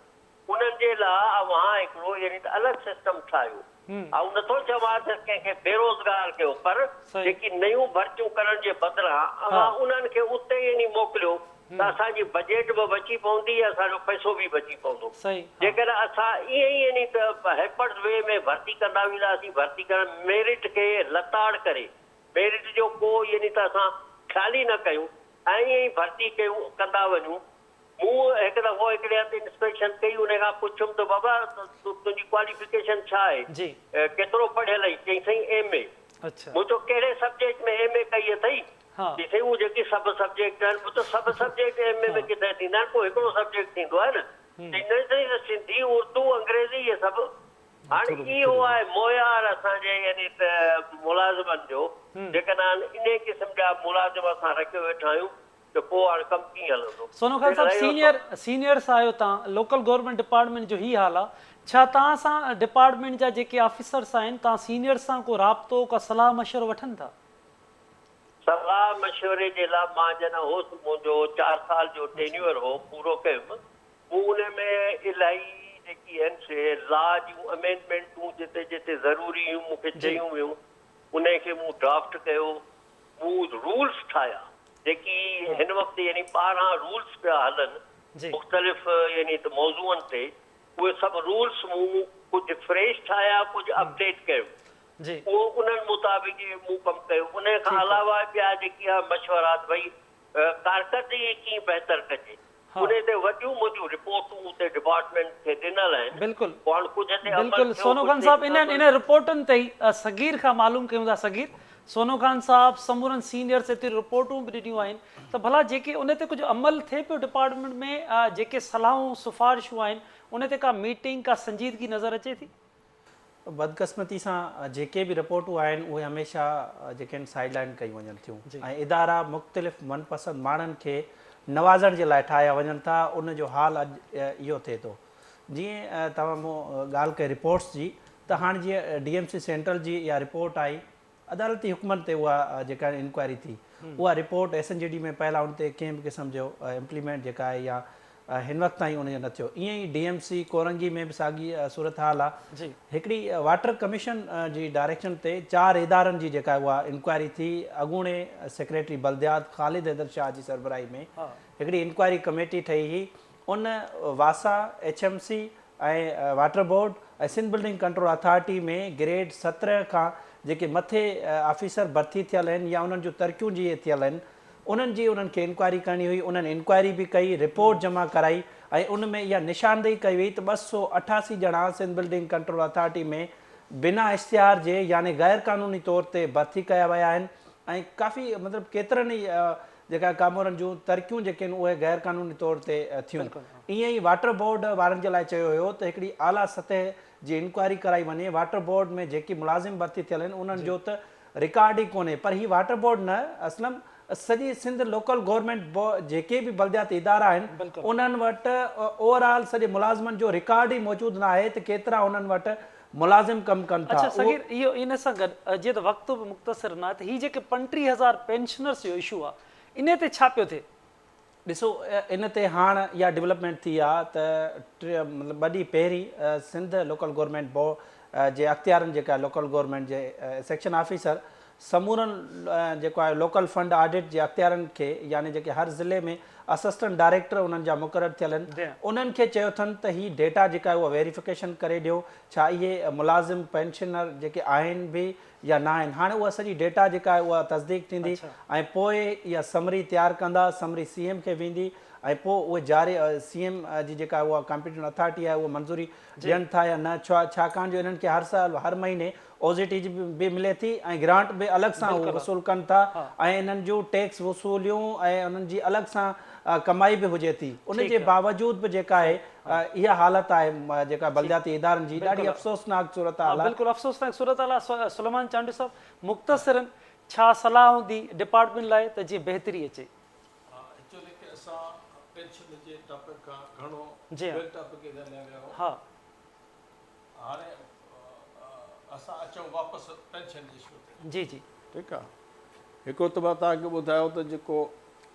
उन्हनि जे लाइ अव्हां हिकिड़ो यानी त अलॻि सिस्टम ठाहियो। ऐं नथो चवां त कंहिंखे बेरोज़गार कयो, पर जेकी नयूं भर्तियूं करण जे बदिरां अव्हां उन्हनि खे उते यानी मोकिलियो त असांजी बजट बि बची पवंदी, असांजो पैसो बि बची पवंदो। जेकॾहिं असां ईअं ई यानी त हेपर्स वे में भर्ती कंदा वेंदासीं, भर्ती करण मेरिट खे लताड़ करे, मेरिट जो को यानी त असां ख़्याल ई न कयूं ऐं ईअं ई भर्ती कयूं कंदा वञूं। मूं हिकु दफ़ो हिकिड़े हंधि इंस्पेक्शन कई, उन खां पुछियुमि त बाबा तुंहिंजी क्वालिफिकेशन छा आहे, केतिरो पढ़ियल आई? चई साईं MA। मूं चयो कहिड़े सब्जेक्ट में MA कई अथई? ॾिसई हू जेकी सभु सब्जेक्ट आहिनि, मूं त सभु सब्जेक्ट MA में किथे थींदा आहिनि, को हिकिड़ो सब्जेक्ट थींदो आहे न। सिंधी उर्दू अंग्रेज़ी इहे सभु। हाणे इहो आहे मोयार असांजे यानी त मुलाज़िमनि जो। जेकॾहिं इन क़िस्म जा मुलाज़िम असां रखे वेठा आहियूं त पोइ हाणे कमु कीअं हलंदो? सोनू खान साहब सीनियर्स आहियो तव्हां, लोकल गवर्नमेंट डिपार्टमेंट जो ही हाल आहे, छा तव्हां सां डिपार्टमेंट जा जेके ऑफिसर्स आहिनि तव्हां सीनियर्स सां को राब्तो का सलाह मशवरो वठनि था? सलाह मशवरे जे लाइ मां जॾहिं होसि, मुंहिंजो 4 साल जो टेन्यूअर हो पूरो कयुमि, मूं उन में इलाही जेकी आहिनि से लॉ जूं अमेंडमेंटूं जिते जिते ज़रूरी हुयूं मूंखे चयूं वियूं, उनखे मूं ड्राफ्ट कयो। मूं रूल्स ठाहिया जेकी हिन वक़्तु यानी 12 रूल्स पिया हलनि मुख़्तलिफ़ यानी त मौज़ूअनि ते। उहे सभु रूल्स मूं कुझु फ्रेश ठाहिया, कुझु अपडेट कयो, उहो उन्हनि मुताबिक़ मूं कमु कयो। उन खां अलावा ॿिया जेकी आहे मशवरात, भई कारकर्दगी कीअं बहितर कजे, उन ते वॾियूं मुंहिंजूं रिपोर्टूं उते डिपार्टमेंट खे ॾिनल आहिनि। बिल्कुलु सोनू खान साहब, इन रिपोर्टुनि ते ई सगीर खां मालूम कयूं था। सगीर, सोनू खान साहब समूरनि सीनियर्स हिते रिपोर्टूं बि ॾिनियूं आहिनि त भला जेके उन ते कुझु अमल थिए पियो डिपार्टमेंट में, जेके सलाहूं सिफ़ारिशूं आहिनि उन ते का मीटिंग का संजीदगी नज़र अचे थी? बदकिस्मती सां जेके बि रिपोर्टूं आहिनि उहे हमेशह जेके आहिनि साइडलाइन कयूं वञनि थियूं ऐं इदारा मुख़्तलिफ़ मनपसंद माण्हुनि खे नवाज़ण जे लाइ ठाहिया वञनि था। उन जो हाल अॼु इहो थिए थो। जीअं तव्हां मूं ॻाल्हि कई रिपोर्ट्स जी, त हाणे जीअं DMC सेंट्रल जी इहा रिपोर्ट आई, अदालती हुकमनि ते उहा जेका इंक्वायरी थी, उहा रिपोर्ट SNJD में पहिला उन ते कंहिं बि क़िस्म जो इम्प्लीमेंट जेका आहे या हिन वक़्तु ताईं उनजो न थियो। ईअं ई DMC कोरंगी में बि साॻी सूरत हाल आहे। हिकिड़ी वाटर कमीशन जी डायरेक्शन ते 4 इदारनि जी जेका उहा इंक्वायरी थी, अॻूणे सेक्रेटरी बल्दियात ख़ालिद हैदर शाह जी सरबराही में हिकिड़ी इंक्वायरी कमेटी ठही हुई। उन वासा, HMC ऐं वाटर बोर्ड ऐं सिंध बिल्डिंग कंट्रोल अथॉरिटी में ग्रेड 17 खां जेके मथे ऑफिसर भर्ती थियल आहिनि या उन्हनि जूं तरक़ियूं जी थियल आहिनि, उन्हनि जी उन्हनि खे इंक्वायरी करणी हुई। उन्हनि इंक्वायरी बि कई, रिपोर्ट जमा कराई ऐं उन में इहा निशानदेही कई वई त 288 ॼणा सिंध बिल्डिंग कंट्रोल अथॉरिटी में बिना इश्तिहार जे यानी गैर क़ानूनी तौर ते भर्ती कया विया आहिनि ऐं काफ़ी मतिलबु केतिरनि ई जेका कामोरनि जूं तरक़ियूं जेके आहिनि उहे गैर क़ानूनी तौर ते थियूं। ईअं ई वाटर बोर्ड वारनि जे लाइ चयो हुयो त हिकिड़ी आला सतह जी इंक्वायरी कराई वञे। वाटर बोर्ड में जेकी मुलाज़िम भर्ती थियल आहिनि उन्हनि जो त रिकॉर्ड ई कोन्हे, पर ही वाटर बोर्ड न, असलम सॼी सिंध लोकल गवर्नमेंट जेके बि बल्दियाती इदारा आहिनि उन्हनि वटि ओवरऑल सॼे मुलाज़िमनि जो रिकॉर्ड ई मौजूदु न आहे त केतिरा उन्हनि वटि मुलाज़िम कमु कनि था। अच्छा सगीर, इहो इन सां गॾु जीअं त वक़्तु बि मुख़्तसिर न आहे त हीअ जेके 35,000 पेंशनर्स जो इशू आहे, इन ते छा पियो थिए? ॾिसो, इन ते हाणे इहा डेवलपमेंट थी आहे त मतिलबु ॿ ॾींहं पहिरीं सिंध लोकल गवर्नमेंट जे अख़्तियारनि जेका लोकल गवर्नमेंट जे सेक्शन ऑफिसर समूरनि जेको आहे लोकल फंड ऑडिट जे अख़्तियारनि खे यानी जेके हर ज़िले में असिस्टेंट डायरेक्टर उन्हनि जा मुक़ररु थियल आहिनि उन्हनि खे चयो अथनि त हीअ डेटा जेका आहे उहा वेरिफिकेशन करे ॾियो छा इहे मुलाज़िम पेंशनर जेके आहिनि बि या न आहिनि। हाणे उहा सॼी डेटा जेका आहे उहा तस्दीक थींदी ऐं पोइ इहा समरी तयारु कंदा, समरी CM खे वेंदी ऐं पोइ उहे जारी CM जी जेका आहे उहा कॉम्पिटेंट अथॉरिटी आहे उहा मंज़ूरी ॾियनि था या न छाकाणि जो इन्हनि खे हर साल हर महीने OZT जी बि मिले थी ऐं ग्रांट बि अलॻि सां वसूल कनि था ऐं इन्हनि जूं टैक्स वसूलियूं ऐं उन्हनि जी अलॻि सां कमाई बि हुजे थी। उन जे बावजूद बि जेका आहे इहा हालत आहे जेका बलदियाती इदारनि जी ॾाढी अफ़सोसनाक सूरत हाल आहे। बिल्कुलु अफ़सोसनाक सूरत हाल आहे। सुलेमान चांडू साहब मुख़्तसिरन छा सलाह हूंदी डिपार्टमेंट लाइ त जीअं बहितरी अचे? एक्चुअली कि असां पेंशन जे टॉपिक खां घणो जी ॿिए टॉपिक ते हलिया विया हा हाणे असां अचूं वापसि पेंशन जे इशू ते। जी जी ठीकु आहे। हिकु त मां तव्हांखे ॿुधायो त जेको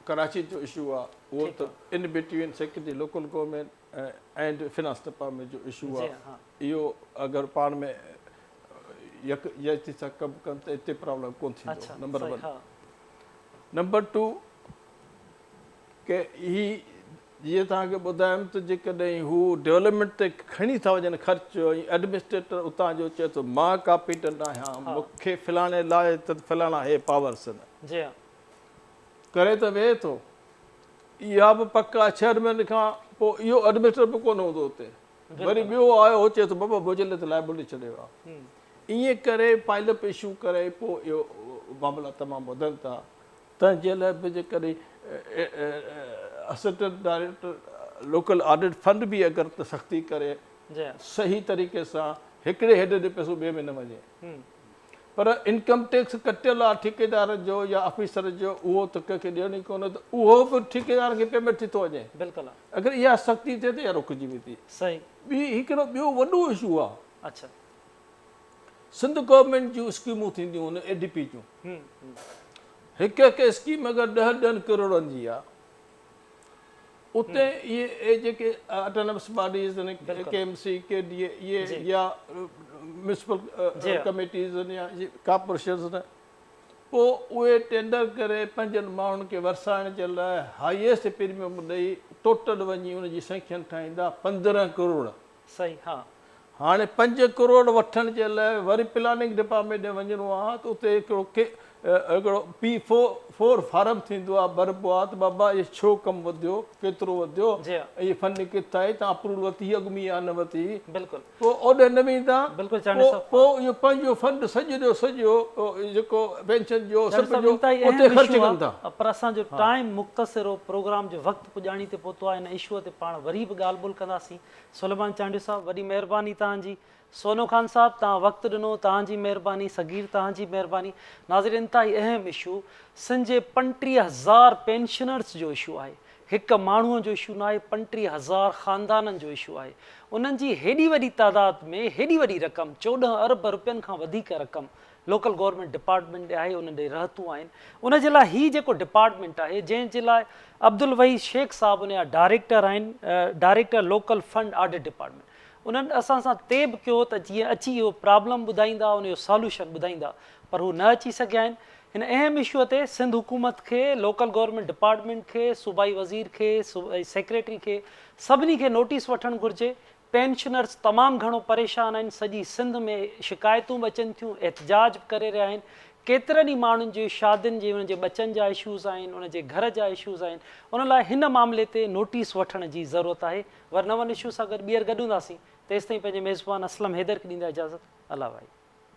कराची जो इशू आहे उहो त in between secretary local government and finance department जो इशू आहे। इहो अगरि पाण में यकजहती सां कमु कनि त हिते प्रॉब्लम कोन थींदो। नंबर 1। नंबर 2 के ही जीअं तव्हांखे ॿुधायमि त जेकॾहिं हू डेवलपमेंट ते खणी था वञनि ख़र्चु ऐं एडमिनिस्ट्रेटर उतां जो चए थो मां कॉम्पिटेंट आहियां मूंखे फलाणे लाइ त फलाणा हे पावर्स आहिनि जी करे त वेहे थो। इहा बि पक आहे 6 महीने खां पोइ इहो एडमिनिस्ट्रेटर बि कोन हूंदो हुते। वरी ॿियो आयो हो चए थो बाबा मुंहिंजे लाइ त लाइबिलिटी छॾियो आहे। ईअं करे पाइलअप इशू करे पोइ इहो मामला तमामु वधनि था। तंहिंजे लाइ बि जेकॾहिं assistant director local audit fund बि अगरि त सख़्ती करे सही तरीक़े सां हिकिड़े हेड ते पैसो ॿिए में न वञे। पर इनकम टैक्स कटियल आहे ठेकेदार जो या ऑफिसर जो उहो त कंहिंखे ॾियणी कोन्हे त उहो बि ठेकेदार खे पेमेंट थी थो वञे। बिल्कुलु अगरि इहा सख़्ती थिए त इहा रुकिजी वेंदी। सही। हिकिड़ो ॿियो वॾो इशू आहे। अच्छा सिंध गवर्नमेंट जूं स्कीमूं थींदियूं आहिनि ADP जूं। हिकु स्कीम अगरि 10 करोड़नि जी आहे उते इहे जेके ऑटोनमस बॉडीज़ आहिनि KMC KDA इहे या म्यूनिसिपल कमेटीज़ आहिनि या कॉर्पोरेशन्स आहिनि पोइ उहे टेंडर करे 5 माण्हुनि खे वरसाइण जे लाइ हाईएस्ट प्रीमियम ॾेई टोटल वञी उनजी सैंक्शन ठाहींदा 15 करोड़। सही। हा हाणे 5 करोड़ वठण जे लाइ वरी प्लानिंग डिपार्टमेंट ॾे वञिणो आहे त उते हिकिड़ो P4 फार्म थींदो आहे भरबो आहे त बाबा इहो छो कमु वधियो केतिरो वधियो इहे फंड किथां आहे तव्हां अप्रूवल वरिती अॻु या न वरिती। बिल्कुलु पोइ ओॾे न वेंदा। पोइ इहो पंहिंजो फंड सॼो जेको पेंशन जो सभु जो उते ख़र्च कनि था। पर असांजो टाइम मुख़्तसिर हो प्रोग्राम जो वक़्तु पुॼाणी ते पहुतो आहे। हिन इशूअ ते पाण वरी बि ॻाल्हि ॿोल कंदासीं। सुलेमान चांडू साहब वॾी महिरबानी तव्हांजी। सोनो खान साहब तव्हां वक़्तु ॾिनो तव्हांजी महिरबानी। सगीर तव्हांजी महिरबानी। नाज़रीन इंतिहाई अहम इशू सिंध जे 35,000 पेंशनर्स जो इशू आहे। हिकु माण्हूअ जो इशू न आहे 35,000 ख़ानदाननि जो इशू आहे। उन्हनि जी हेॾी वॾी तादाद में हेॾी वॾी रक़म 14 अरब रुपयनि खां वधीक रक़म लोकल गवर्नमेंट डिपार्टमेंट आहे उन ॾे रहतूं आहिनि। उन जे लाइ हीअ जेको डिपार्टमेंट आहे जंहिंजे लाइ अब्दुल वहीद शेख साहब उन जा डायरेक्टर आहिनि director local fund audit department उन्हनि असां सां तेब कयो त जीअं अची इहो प्रॉब्लम ॿुधाईंदा उनजो सॉल्यूशन ॿुधाईंदा पर हू न अची सघिया आहिनि। हिन अहम इशूअ ते सिंध हुकूमत खे लोकल गवर्नमेंट डिपार्टमेंट खे सूबाई वज़ीर खे सेक्रेटरी खे सभिनी खे नोटिस वठणु घुरिजे। पेंशनर्स तमामु घणो परेशान आहिनि। सॼी सिंध में शिकायतूं बि अचनि थियूं एहतजाज बि करे रहिया आहिनि। केतिरनि ई माण्हुनि जी शादियुनि जे उनजे बचनि जा इशूज़ आहिनि उनजे घर जा इशूज़ आहिनि। उन लाइ हिन मामले ते नोटिस वठण जी ज़रूरत आहे। वर नवनि इशू सां गॾु ॿीहर गॾूंदासीं। तेसिताईं पंहिंजे मेज़बान असलम हैदर खे ॾींदा इजाज़त। अल्लाह भाई।